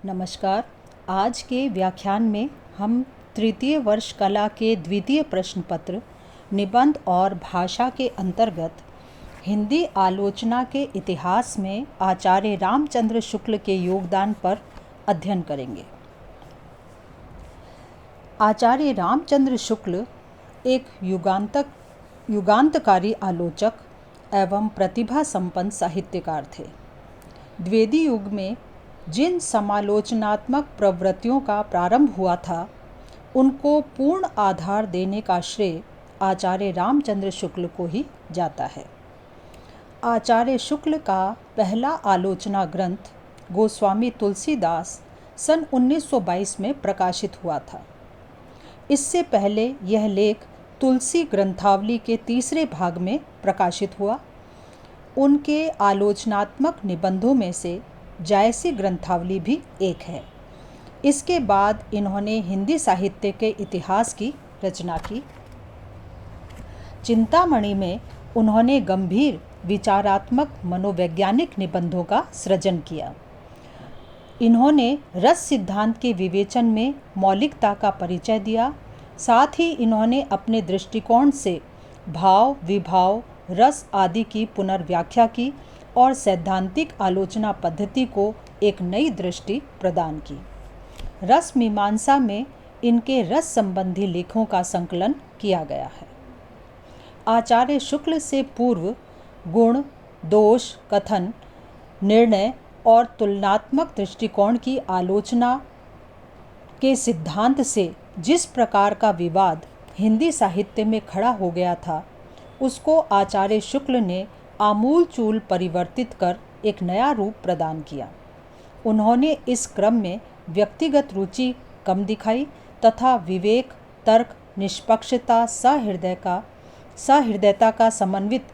नमस्कार। आज के व्याख्यान में हम तृतीय वर्ष कला के द्वितीय प्रश्न पत्र निबंध और भाषा के अंतर्गत हिंदी आलोचना के इतिहास में आचार्य रामचंद्र शुक्ल के योगदान पर अध्ययन करेंगे। आचार्य रामचंद्र शुक्ल एक युगांतकारी आलोचक एवं प्रतिभा संपन्न साहित्यकार थे। द्विवेदी युग में जिन समालोचनात्मक प्रवृत्तियों का प्रारंभ हुआ था, उनको पूर्ण आधार देने का श्रेय आचार्य रामचंद्र शुक्ल को ही जाता है। आचार्य शुक्ल का पहला आलोचना ग्रंथ गोस्वामी तुलसीदास सन 1922 में प्रकाशित हुआ था। इससे पहले यह लेख तुलसी ग्रंथावली के तीसरे भाग में प्रकाशित हुआ। उनके आलोचनात्मक निबंधों में से जायसी ग्रंथावली भी एक है। इसके बाद इन्होंने हिंदी साहित्य के इतिहास की रचना की। चिंतामणि में उन्होंने गंभीर विचारात्मक मनोवैज्ञानिक निबंधों का सृजन किया। इन्होंने रस सिद्धांत के विवेचन में मौलिकता का परिचय दिया। साथ ही इन्होंने अपने दृष्टिकोण से भाव, विभाव, रस आदि की पुनर्व्याख्या की और सैद्धांतिक आलोचना पद्धति को एक नई दृष्टि प्रदान की। रस मीमांसा में इनके रस संबंधी लेखों का संकलन किया गया है। आचार्य शुक्ल से पूर्व गुण, दोष, कथन, निर्णय और तुलनात्मक दृष्टिकोण की आलोचना के सिद्धांत से जिस प्रकार का विवाद हिंदी साहित्य में खड़ा हो गया था, उसको आचार्य शुक्ल ने आमूलचूल परिवर्तित कर एक नया रूप प्रदान किया। उन्होंने इस क्रम में व्यक्तिगत रुचि कम दिखाई तथा विवेक, तर्क, निष्पक्षता, सहृदयता का समन्वित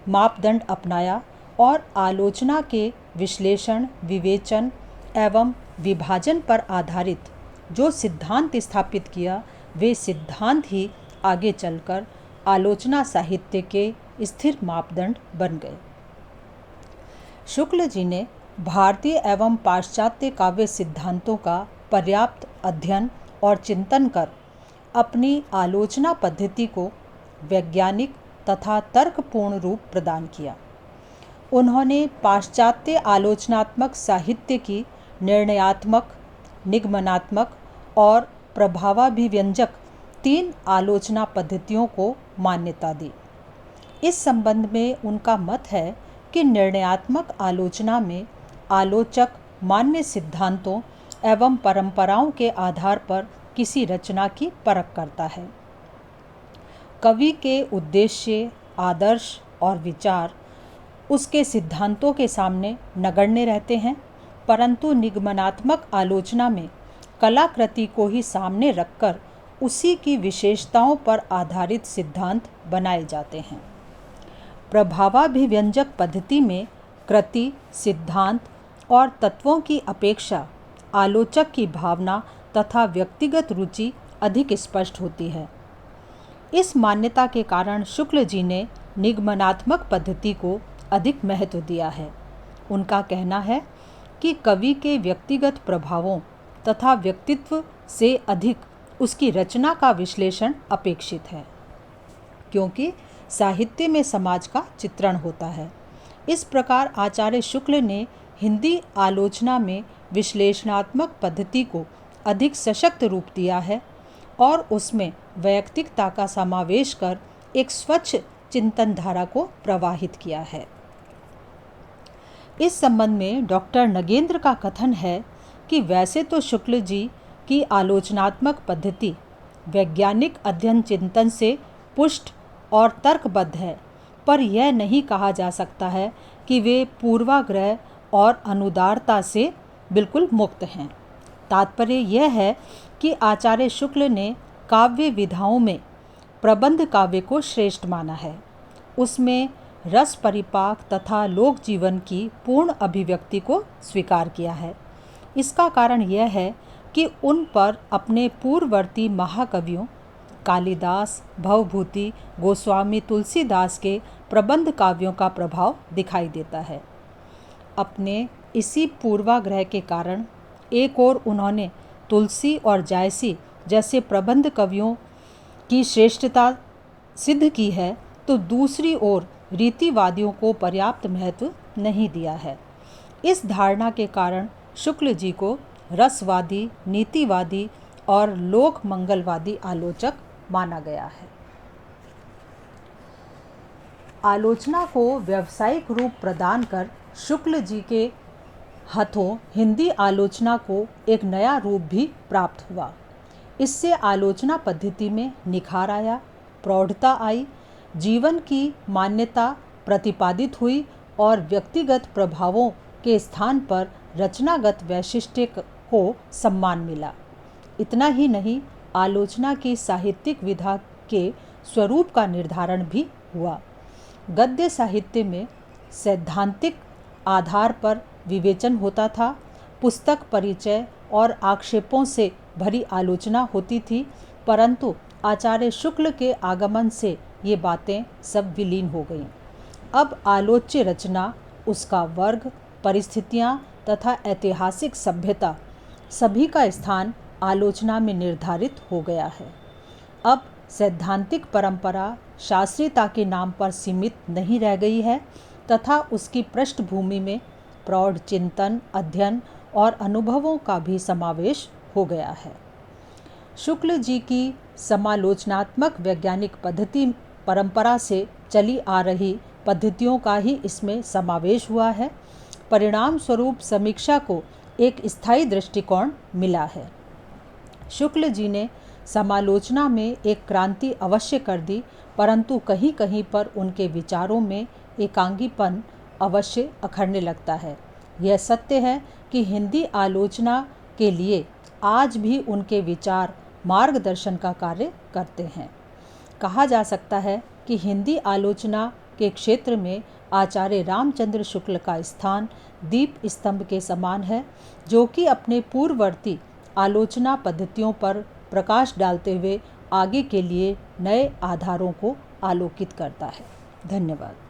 मापदंड अपनाया और आलोचना के विश्लेषण, विवेचन एवं विभाजन पर आधारित जो सिद्धांत स्थापित किया, वे सिद्धांत ही आगे चलकर आलोचना साहित्य के स्थिर मापदंड बन गए। शुक्ल जी ने भारतीय एवं पाश्चात्य काव्य सिद्धांतों का पर्याप्त अध्ययन और चिंतन कर अपनी आलोचना पद्धति को वैज्ञानिक तथा तर्कपूर्ण रूप प्रदान किया। उन्होंने पाश्चात्य आलोचनात्मक साहित्य की निर्णयात्मक, निगमनात्मक और प्रभावाभिव्यंजक 3 आलोचना पद्धतियों को मान्यता दी। इस संबंध में उनका मत है कि निर्णयात्मक आलोचना में आलोचक मान्य सिद्धांतों एवं परंपराओं के आधार पर किसी रचना की परख करता है। कवि के उद्देश्य, आदर्श और विचार उसके सिद्धांतों के सामने नगण्य रहते हैं, परंतु निगमनात्मक आलोचना में कलाकृति को ही सामने रखकर उसी की विशेषताओं पर आधारित सिद्धांत बनाए जाते हैं। प्रभावाभिव्यंजक पद्धति में कृति, सिद्धांत और तत्वों की अपेक्षा आलोचक की भावना तथा व्यक्तिगत रुचि अधिक स्पष्ट होती है। इस मान्यता के कारण शुक्ल जी ने निगमनात्मक पद्धति को अधिक महत्व दिया है। उनका कहना है कि कवि के व्यक्तिगत प्रभावों तथा व्यक्तित्व से अधिक उसकी रचना का विश्लेषण अपेक्षित है, क्योंकि साहित्य में समाज का चित्रण होता है। इस प्रकार आचार्य शुक्ल ने हिंदी आलोचना में विश्लेषणात्मक पद्धति को अधिक सशक्त रूप दिया है और उसमें वैयक्तिकता का समावेश कर एक स्वच्छ चिंतन धारा को प्रवाहित किया है। इस संबंध में डॉक्टर नगेंद्र का कथन है कि वैसे तो शुक्ल जी की आलोचनात्मक पद्धति वैज्ञानिक अध्ययन चिंतन से पुष्ट और तर्कबद्ध है, पर यह नहीं कहा जा सकता है कि वे पूर्वाग्रह और अनुदारता से बिल्कुल मुक्त हैं। तात्पर्य यह है कि आचार्य शुक्ल ने काव्य विधाओं में प्रबंध काव्य को श्रेष्ठ माना है। उसमें रस परिपाक तथा लोक जीवन की पूर्ण अभिव्यक्ति को स्वीकार किया है। इसका कारण यह है कि उन पर अपने पूर्ववर्ती महाकवियों कालिदास, भवभूति, गोस्वामी तुलसीदास के प्रबंध काव्यों का प्रभाव दिखाई देता है। अपने इसी पूर्वाग्रह के कारण एक ओर उन्होंने तुलसी और जायसी जैसे प्रबंध कवियों की श्रेष्ठता सिद्ध की है, तो दूसरी ओर रीतिवादियों को पर्याप्त महत्व नहीं दिया है। इस धारणा के कारण शुक्ल जी को रसवादी, नीतिवादी और लोक मंगलवादी आलोचक माना गया है। आलोचना को व्यावसायिक रूप प्रदान कर शुक्ल जी के हाथों हिंदी आलोचना को एक नया रूप भी प्राप्त हुआ। इससे आलोचना पद्धति में निखार आया, प्रौढ़ता आई, जीवन की मान्यता प्रतिपादित हुई और व्यक्तिगत प्रभावों के स्थान पर रचनागत वैशिष्ट्य को सम्मान मिला। इतना ही नहीं, आलोचना की साहित्यिक विधा के स्वरूप का निर्धारण भी हुआ। गद्य साहित्य में सैद्धांतिक आधार पर विवेचन होता था, पुस्तक परिचय और आक्षेपों से भरी आलोचना होती थी, परंतु आचार्य शुक्ल के आगमन से ये बातें सब विलीन हो गईं। अब आलोच्य रचना, उसका वर्ग, परिस्थितियाँ तथा ऐतिहासिक सभ्यता सभी का स्थान आलोचना में निर्धारित हो गया है। अब सैद्धांतिक परंपरा शास्त्रीयता के नाम पर सीमित नहीं रह गई है तथा उसकी पृष्ठभूमि में प्रौढ़ चिंतन, अध्ययन और अनुभवों का भी समावेश हो गया है। शुक्ल जी की समालोचनात्मक वैज्ञानिक पद्धति परंपरा से चली आ रही पद्धतियों का ही इसमें समावेश हुआ है। परिणाम स्वरूप समीक्षा को एक स्थायी दृष्टिकोण मिला है। शुक्ल जी ने समालोचना में एक क्रांति अवश्य कर दी, परंतु कहीं कहीं पर उनके विचारों में एकांगीपन अवश्य अखरने लगता है। यह सत्य है कि हिंदी आलोचना के लिए आज भी उनके विचार मार्गदर्शन का कार्य करते हैं। कहा जा सकता है कि हिंदी आलोचना के क्षेत्र में आचार्य रामचंद्र शुक्ल का स्थान दीप स्तंभ के समान है, जो कि अपने पूर्ववर्ती आलोचना पद्धतियों पर प्रकाश डालते हुए आगे के लिए नए आधारों को आलोकित करता है। धन्यवाद।